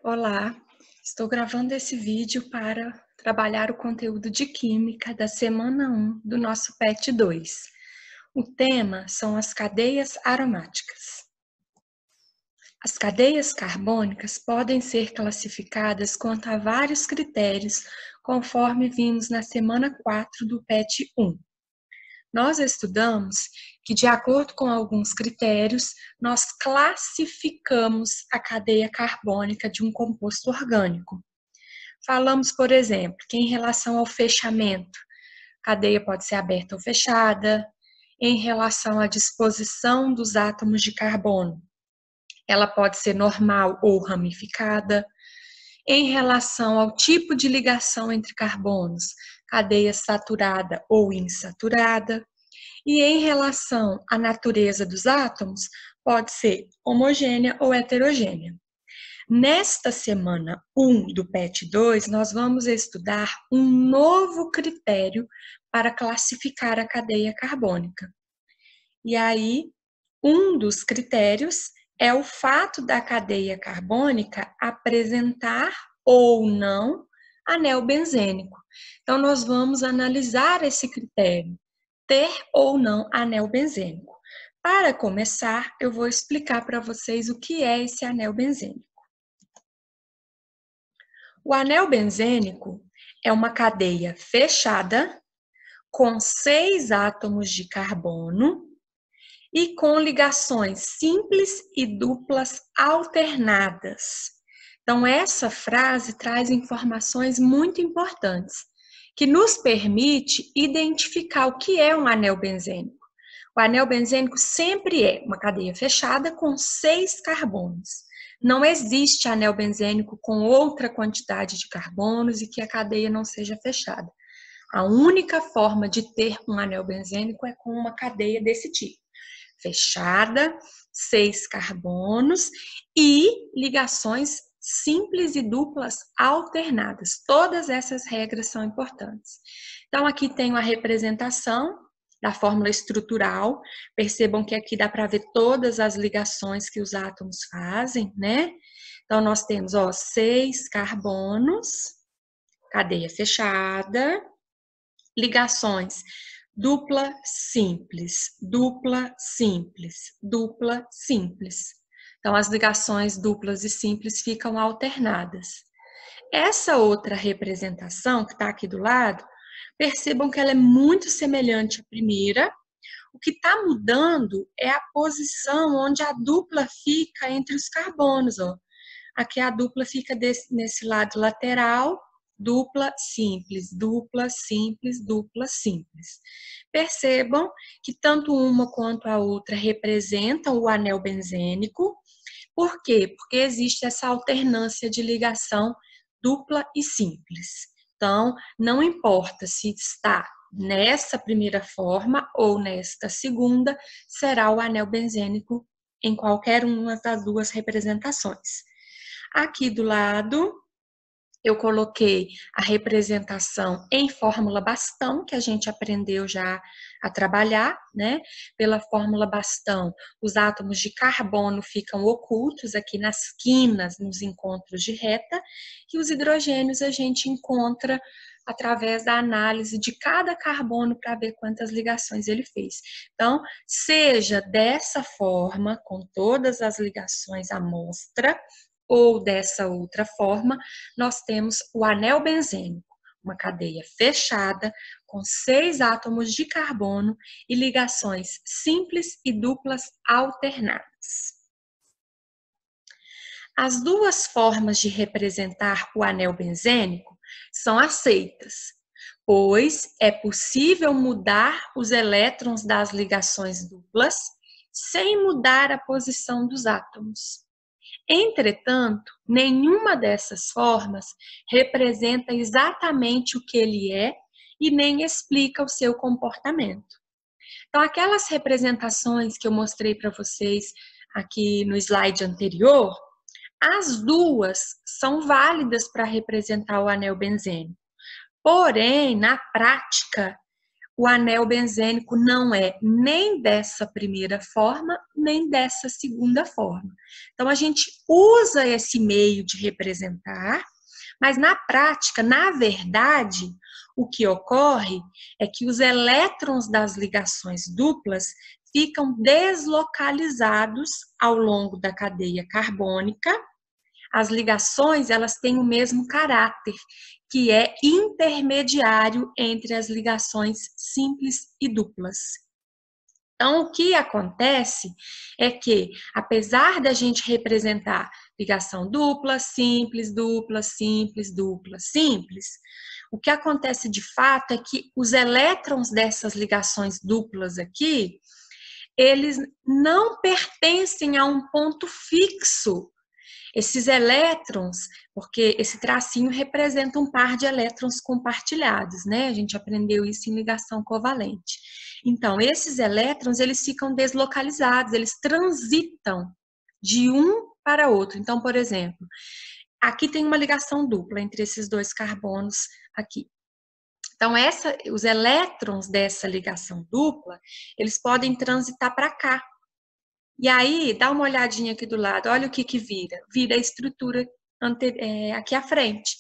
Olá, estou gravando esse vídeo para trabalhar o conteúdo de Química da semana 1 do nosso PET 2. O tema são as cadeias aromáticas. As cadeias carbônicas podem ser classificadas quanto a vários critérios, conforme vimos na semana 4 do PET 1. Nós estudamos que, de acordo com alguns critérios, nós classificamos a cadeia carbônica de um composto orgânico. Falamos, por exemplo, que em relação ao fechamento, a cadeia pode ser aberta ou fechada. Em relação à disposição dos átomos de carbono, ela pode ser normal ou ramificada. Em relação ao tipo de ligação entre carbonos, cadeia saturada ou insaturada. E em relação à natureza dos átomos, pode ser homogênea ou heterogênea. Nesta semana 1 do PET 2, nós vamos estudar um novo critério para classificar a cadeia carbônica. E aí, um dos critérios é o fato da cadeia carbônica apresentar ou não anel benzênico. Então, nós vamos analisar esse critério, ter ou não anel benzênico. Para começar, eu vou explicar para vocês o que é esse anel benzênico. O anel benzênico é uma cadeia fechada com 6 átomos de carbono e com ligações simples e duplas alternadas. Então, essa frase traz informações muito importantes, que nos permite identificar o que é um anel benzênico. O anel benzênico sempre é uma cadeia fechada com 6 carbonos. Não existe anel benzênico com outra quantidade de carbonos e que a cadeia não seja fechada. A única forma de ter um anel benzênico é com uma cadeia desse tipo. Fechada, 6 carbonos e ligações simples e duplas alternadas. Todas essas regras são importantes. Então, aqui tenho a representação da fórmula estrutural. Percebam que aqui dá para ver todas as ligações que os átomos fazem, né? Então, nós temos, 6 carbonos, cadeia fechada, ligações dupla simples, dupla simples, dupla simples. Então, as ligações duplas e simples ficam alternadas. Essa outra representação, que está aqui do lado, percebam que ela é muito semelhante à primeira. O que está mudando é a posição onde a dupla fica entre os carbonos. Aqui a dupla fica nesse lado lateral, dupla simples, dupla simples, dupla simples. Percebam que tanto uma quanto a outra representam o anel benzênico. Por quê? Porque existe essa alternância de ligação dupla e simples. Então, não importa se está nessa primeira forma ou nesta segunda, será o anel benzênico em qualquer uma das duas representações. Aqui do lado, eu coloquei a representação em fórmula bastão, que a gente aprendeu já a trabalhar, né? Pela fórmula bastão, os átomos de carbono ficam ocultos aqui nas quinas, nos encontros de reta, e os hidrogênios a gente encontra através da análise de cada carbono para ver quantas ligações ele fez. Então, seja dessa forma, com todas as ligações à mostra, ou dessa outra forma, nós temos o anel benzênico, uma cadeia fechada com 6 átomos de carbono e ligações simples e duplas alternadas. As duas formas de representar o anel benzênico são aceitas, pois é possível mudar os elétrons das ligações duplas sem mudar a posição dos átomos. Entretanto, nenhuma dessas formas representa exatamente o que ele é e nem explica o seu comportamento. Então, aquelas representações que eu mostrei para vocês aqui no slide anterior, as duas são válidas para representar o anel benzênico. Porém, na prática, o anel benzênico não é nem dessa primeira forma, nem dessa segunda forma. Então, a gente usa esse meio de representar, mas na prática, na verdade, o que ocorre é que os elétrons das ligações duplas ficam deslocalizados ao longo da cadeia carbônica. As ligações, elas têm o mesmo caráter, que é intermediário entre as ligações simples e duplas. Então, o que acontece é que, apesar da gente representar ligação dupla, simples, dupla, simples, dupla, simples, o que acontece de fato é que os elétrons dessas ligações duplas aqui, eles não pertencem a um ponto fixo. Esses elétrons, porque esse tracinho representa um par de elétrons compartilhados, né? A gente aprendeu isso em ligação covalente. Então, esses elétrons, eles ficam deslocalizados, eles transitam de um para outro. Então, por exemplo, aqui tem uma ligação dupla entre esses dois carbonos aqui. Então, os elétrons dessa ligação dupla, eles podem transitar para cá. E aí, dá uma olhadinha aqui do lado, olha o que vira. Vira a estrutura aqui à frente.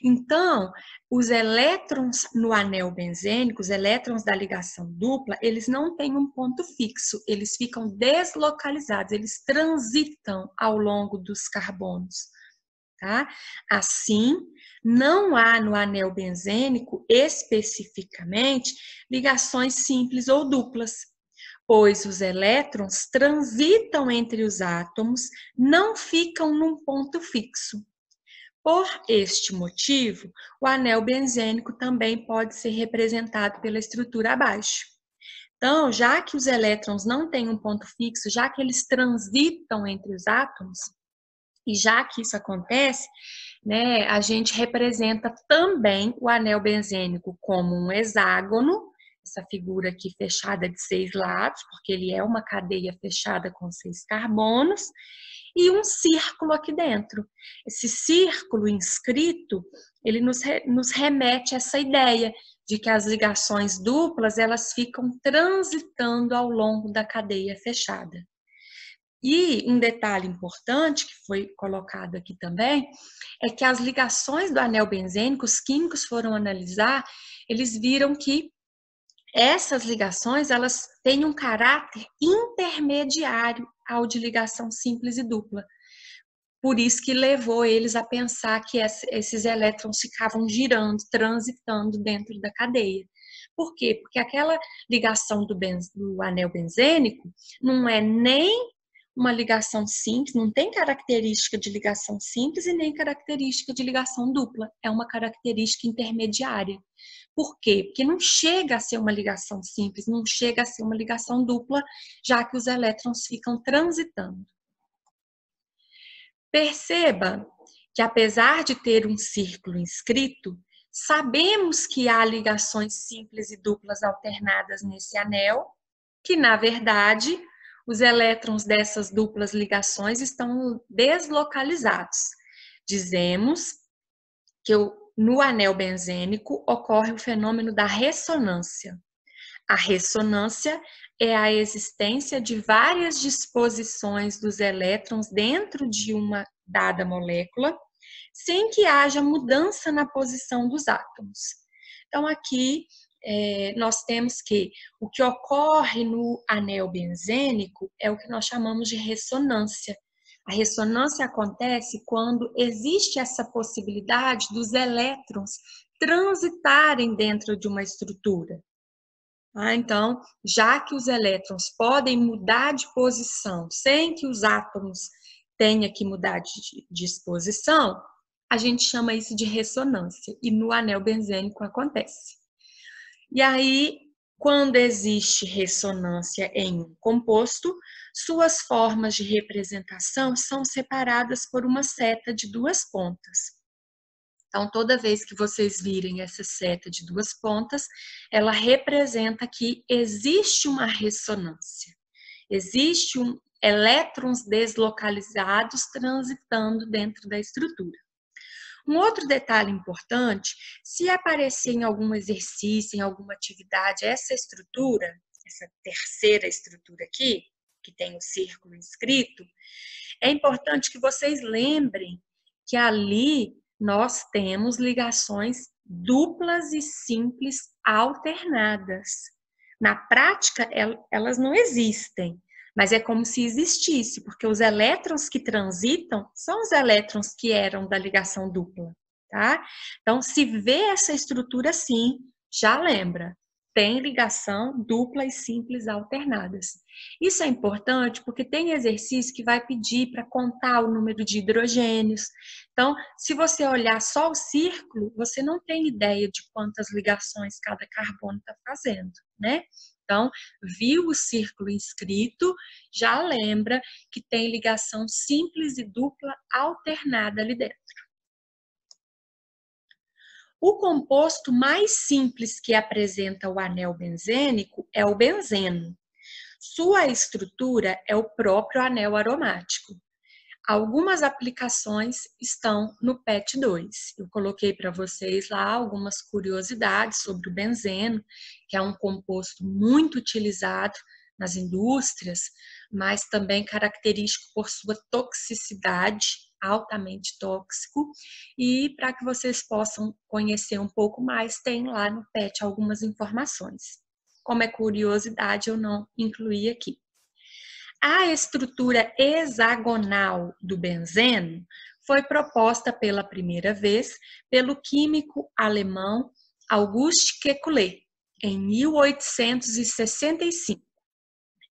Então, os elétrons no anel benzênico, os elétrons da ligação dupla, eles não têm um ponto fixo, eles ficam deslocalizados, eles transitam ao longo dos carbonos. Tá? Assim, não há no anel benzênico, especificamente, ligações simples ou duplas, pois os elétrons transitam entre os átomos, não ficam num ponto fixo. Por este motivo, o anel benzênico também pode ser representado pela estrutura abaixo. Então, já que os elétrons não têm um ponto fixo, já que eles transitam entre os átomos, e já que isso acontece, né, a gente representa também o anel benzênico como um hexágono, essa figura aqui fechada de 6 lados, porque ele é uma cadeia fechada com 6 carbonos, e um círculo aqui dentro. Esse círculo inscrito, ele nos remete a essa ideia de que as ligações duplas, elas ficam transitando ao longo da cadeia fechada. E um detalhe importante que foi colocado aqui também é que as ligações do anel benzênico, os químicos foram analisar, eles viram que essas ligações, elas têm um caráter intermediário ao de ligação simples e dupla. Por isso que levou eles a pensar que esses elétrons ficavam girando, transitando dentro da cadeia. Por quê? Porque aquela ligação do anel benzênico não é nem uma ligação simples, não tem característica de ligação simples e nem característica de ligação dupla. É uma característica intermediária. Por quê? Porque não chega a ser uma ligação simples, não chega a ser uma ligação dupla, já que os elétrons ficam transitando. Perceba que, apesar de ter um círculo inscrito, sabemos que há ligações simples e duplas alternadas nesse anel, que, na verdade, os elétrons dessas duplas ligações estão deslocalizados. Dizemos que no anel benzênico ocorre o fenômeno da ressonância. A ressonância é a existência de várias disposições dos elétrons dentro de uma dada molécula, sem que haja mudança na posição dos átomos. Então, aqui nós temos que o que ocorre no anel benzênico é o que nós chamamos de ressonância. A ressonância acontece quando existe essa possibilidade dos elétrons transitarem dentro de uma estrutura. Então, já que os elétrons podem mudar de posição sem que os átomos tenham que mudar de disposição, a gente chama isso de ressonância, e no anel benzênico acontece. E aí, quando existe ressonância em um composto, suas formas de representação são separadas por uma seta de 2 pontas. Então, toda vez que vocês virem essa seta de 2 pontas, ela representa que existe uma ressonância. Existe elétrons deslocalizados transitando dentro da estrutura. Um outro detalhe importante, se aparecer em algum exercício, em alguma atividade, essa estrutura, essa terceira estrutura aqui, que tem o círculo inscrito, é importante que vocês lembrem que ali nós temos ligações duplas e simples alternadas. Na prática, elas não existem, mas é como se existisse, porque os elétrons que transitam são os elétrons que eram da ligação dupla, tá? Então, se vê essa estrutura assim, já lembra, tem ligação dupla e simples alternadas. Isso é importante porque tem exercício que vai pedir para contar o número de hidrogênios. Então, se você olhar só o círculo, você não tem ideia de quantas ligações cada carbono está fazendo, né? Então, viu o círculo inscrito, já lembra que tem ligação simples e dupla alternada ali dentro. O composto mais simples que apresenta o anel benzênico é o benzeno. Sua estrutura é o próprio anel aromático. Algumas aplicações estão no PET 2. Eu coloquei para vocês lá algumas curiosidades sobre o benzeno, que é um composto muito utilizado nas indústrias, mas também característico por sua toxicidade, altamente tóxico. E para que vocês possam conhecer um pouco mais, tem lá no PET algumas informações. Como é curiosidade, eu não incluí aqui. A estrutura hexagonal do benzeno foi proposta pela primeira vez pelo químico alemão August Kekulé, em 1865.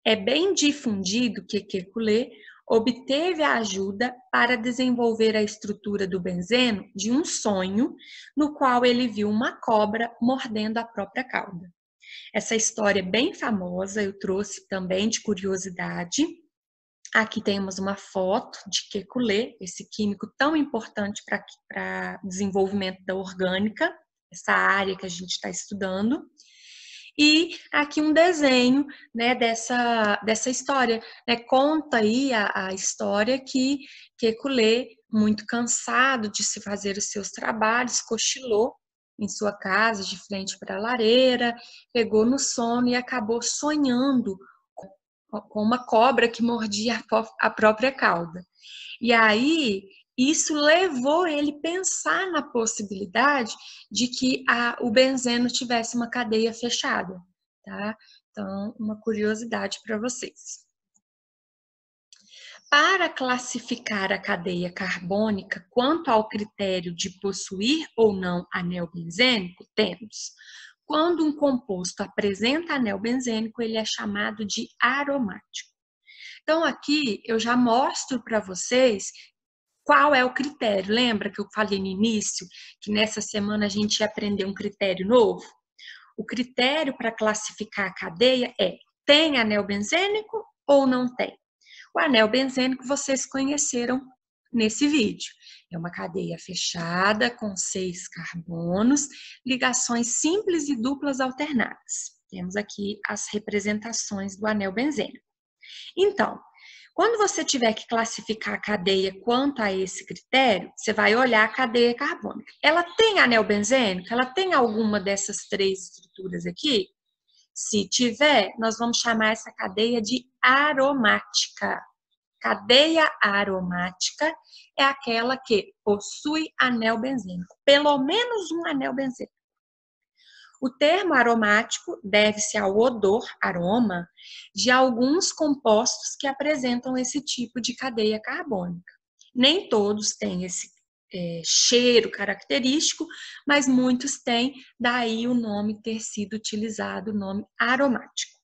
É bem difundido que Kekulé obteve a ajuda para desenvolver a estrutura do benzeno de um sonho no qual ele viu uma cobra mordendo a própria cauda. Essa história é bem famosa, eu trouxe também de curiosidade. Aqui temos uma foto de Kekulé, esse químico tão importante para o desenvolvimento da orgânica, essa área que a gente está estudando. E aqui um desenho, né, dessa história. Né? Conta aí a história que Kekulé, muito cansado de se fazer os seus trabalhos, cochilou em sua casa, de frente para a lareira, pegou no sono e acabou sonhando com uma cobra que mordia a própria cauda. E aí, isso levou ele a pensar na possibilidade de que o benzeno tivesse uma cadeia fechada, tá? Então, uma curiosidade para vocês. Para classificar a cadeia carbônica quanto ao critério de possuir ou não anel benzênico, temos: quando um composto apresenta anel benzênico, ele é chamado de aromático. Então, aqui eu já mostro para vocês qual é o critério. Lembra que eu falei no início que nessa semana a gente ia aprender um critério novo? O critério para classificar a cadeia é: tem anel benzênico ou não tem? O anel benzênico vocês conheceram nesse vídeo. É uma cadeia fechada com 6 carbonos, ligações simples e duplas alternadas. Temos aqui as representações do anel benzênico. Então, quando você tiver que classificar a cadeia quanto a esse critério, você vai olhar a cadeia carbônica. Ela tem anel benzênico? Ela tem alguma dessas 3 estruturas aqui? Se tiver, nós vamos chamar essa cadeia de aromática. Cadeia aromática é aquela que possui anel benzênico, pelo menos um anel benzênico. O termo aromático deve-se ao odor, aroma, de alguns compostos que apresentam esse tipo de cadeia carbônica. Nem todos têm esse cheiro característico, mas muitos têm, daí o nome ter sido utilizado, o nome aromático.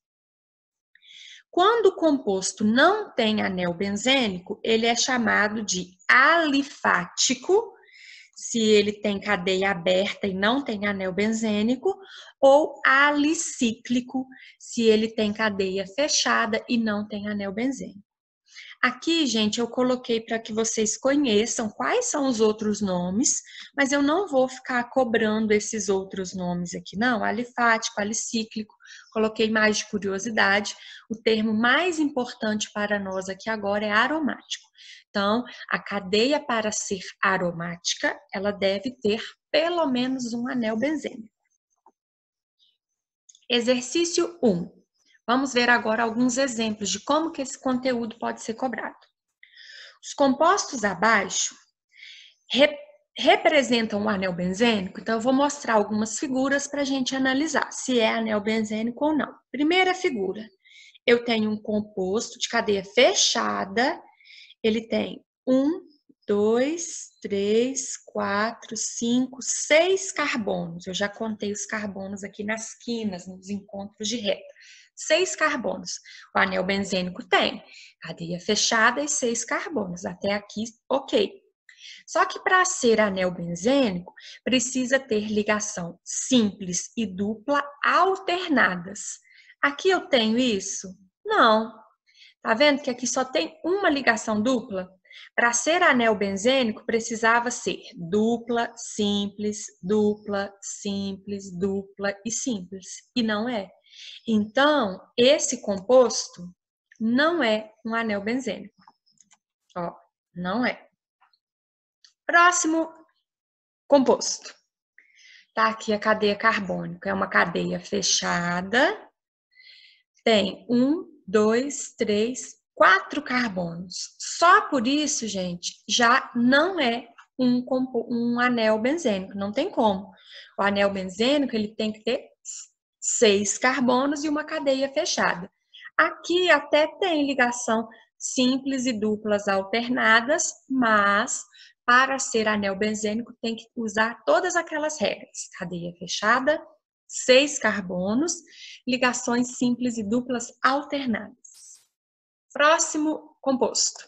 Quando o composto não tem anel benzênico, ele é chamado de alifático, se ele tem cadeia aberta e não tem anel benzênico, ou alicíclico, se ele tem cadeia fechada e não tem anel benzênico. Aqui, gente, eu coloquei para que vocês conheçam quais são os outros nomes, mas eu não vou ficar cobrando esses outros nomes aqui, não. Alifático, alicíclico, coloquei mais de curiosidade. O termo mais importante para nós aqui agora é aromático. Então, a cadeia para ser aromática, ela deve ter pelo menos um anel benzênico. Exercício 1. Vamos ver agora alguns exemplos de como que esse conteúdo pode ser cobrado. Os compostos abaixo representam o anel benzênico, então eu vou mostrar algumas figuras para a gente analisar se é anel benzênico ou não. Primeira figura, eu tenho um composto de cadeia fechada, ele tem 1, 2, 3, 4, 5, 6 carbonos. Eu já contei os carbonos aqui nas quinas, nos encontros de reta. 6 carbonos. O anel benzênico tem cadeia fechada e 6 carbonos. Até aqui, ok. Só que para ser anel benzênico, precisa ter ligação simples e dupla alternadas. Aqui eu tenho isso? Não. Tá vendo que aqui só tem uma ligação dupla? Para ser anel benzênico, precisava ser dupla, simples, dupla, simples, dupla e simples. E não é. Então, esse composto não é um anel benzênico. Ó, não é. Próximo composto. Tá aqui a cadeia carbônica. É uma cadeia fechada. Tem 1, 2, 3, 4 carbonos. Só por isso, gente, já não é um anel benzênico. Não tem como. O anel benzênico ele tem que ter 6 carbonos e uma cadeia fechada. Aqui até tem ligação simples e duplas alternadas, mas para ser anel benzênico tem que usar todas aquelas regras. Cadeia fechada, 6 carbonos, ligações simples e duplas alternadas. Próximo composto.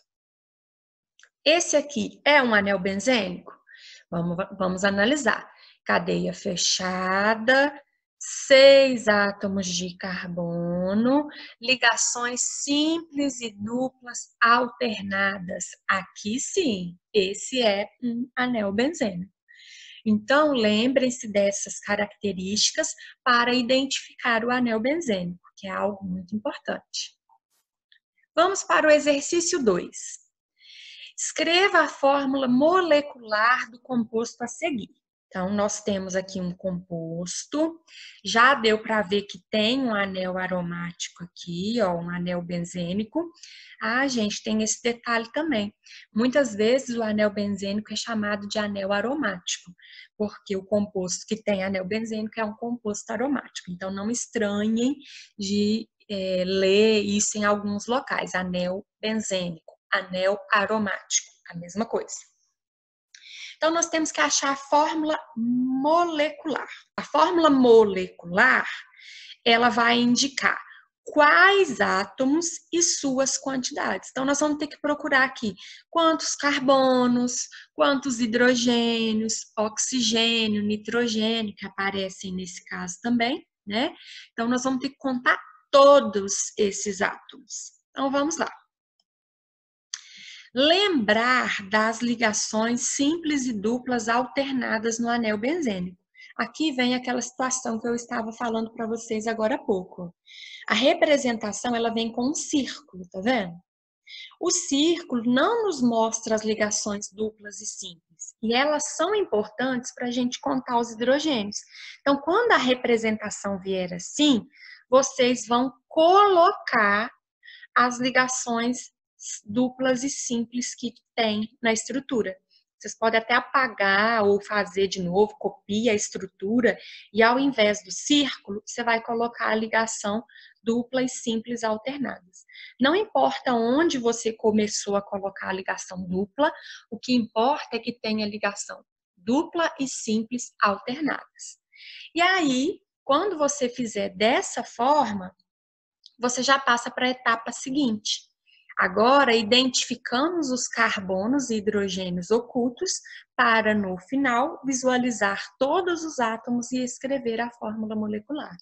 Esse aqui é um anel benzênico? Vamos analisar. Cadeia fechada, 6 átomos de carbono, ligações simples e duplas alternadas. Aqui sim, esse é um anel benzênico. Então, lembrem-se dessas características para identificar o anel benzênico, que é algo muito importante. Vamos para o exercício 2. Escreva a fórmula molecular do composto a seguir. Então, nós temos aqui um composto, já deu para ver que tem um anel aromático aqui, ó, um anel benzênico. Ah, gente, tem esse detalhe também. Muitas vezes o anel benzênico é chamado de anel aromático, porque o composto que tem anel benzênico é um composto aromático. Então, não estranhem de ler isso em alguns locais, anel benzênico, anel aromático, a mesma coisa. Então, nós temos que achar a fórmula molecular. A fórmula molecular, ela vai indicar quais átomos e suas quantidades. Então, nós vamos ter que procurar aqui quantos carbonos, quantos hidrogênios, oxigênio, nitrogênio, que aparecem nesse caso também, né? Então, nós vamos ter que contar todos esses átomos. Então, vamos lá. Lembrar das ligações simples e duplas alternadas no anel benzênico. Aqui vem aquela situação que eu estava falando para vocês agora há pouco. A representação, ela vem com um círculo, tá vendo? O círculo não nos mostra as ligações duplas e simples. E elas são importantes para a gente contar os hidrogênios. Então, quando a representação vier assim, vocês vão colocar as ligações duplas e simples que tem na estrutura. Vocês podem até apagar ou fazer de novo, copia a estrutura e ao invés do círculo, você vai colocar a ligação dupla e simples alternadas. Não importa onde você começou a colocar a ligação dupla, o que importa é que tenha ligação dupla e simples alternadas. E aí, quando você fizer dessa forma, você já passa para a etapa seguinte. Agora, identificamos os carbonos e hidrogênios ocultos para, no final, visualizar todos os átomos e escrever a fórmula molecular.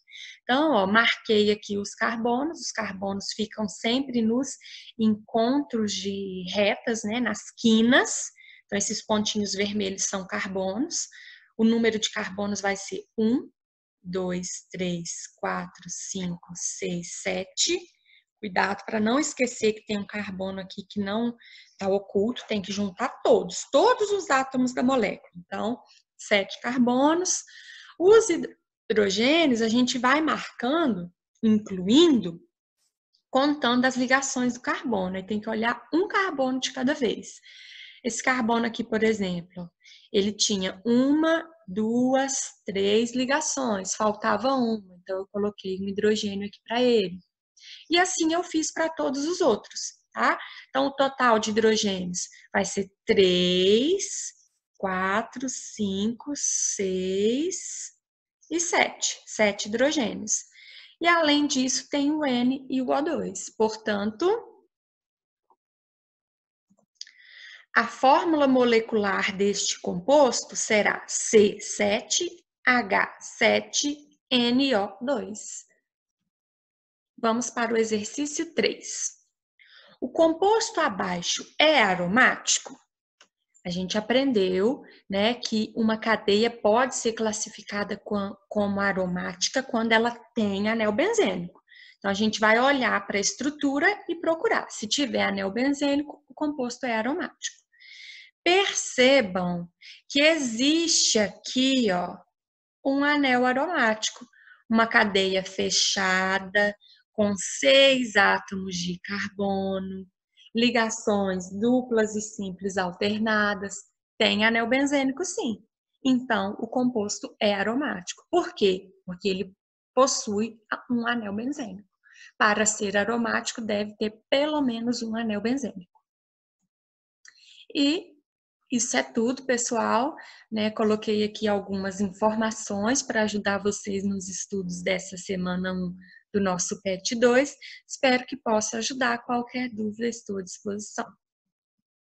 Então, ó, marquei aqui os carbonos ficam sempre nos encontros de retas, né, nas quinas. Então, esses pontinhos vermelhos são carbonos. O número de carbonos vai ser 1, 2, 3, 4, 5, 6, 7. Cuidado para não esquecer que tem um carbono aqui que não está oculto, tem que juntar todos os átomos da molécula. Então, 7 carbonos. Os hidrogênios a gente vai marcando, incluindo contando as ligações do carbono. Aí tem que olhar um carbono de cada vez. Esse carbono aqui, por exemplo, ele tinha 1, 2, 3 ligações, faltava uma, então eu coloquei um hidrogênio aqui para ele. E assim eu fiz para todos os outros, tá? Então, o total de hidrogênios vai ser 3, 4, 5, 6 e 7. 7 hidrogênios. E além disso, tem o N e o O2. Portanto, a fórmula molecular deste composto será C7H7NO2. Vamos para o exercício 3. O composto abaixo é aromático? A gente aprendeu, né, que uma cadeia pode ser classificada como aromática quando ela tem anel benzênico. Então, a gente vai olhar para a estrutura e procurar. Se tiver anel benzênico, o composto é aromático. Percebam que existe aqui, ó, um anel aromático, uma cadeia fechada com 6 átomos de carbono, ligações duplas e simples alternadas, tem anel benzênico sim. Então, o composto é aromático. Por quê? Porque ele possui um anel benzênico. Para ser aromático, deve ter pelo menos um anel benzênico. E isso é tudo, pessoal, né? Coloquei aqui algumas informações para ajudar vocês nos estudos dessa semana 1 do nosso PET 2. Espero que possa ajudar. Qualquer dúvida, estou à disposição.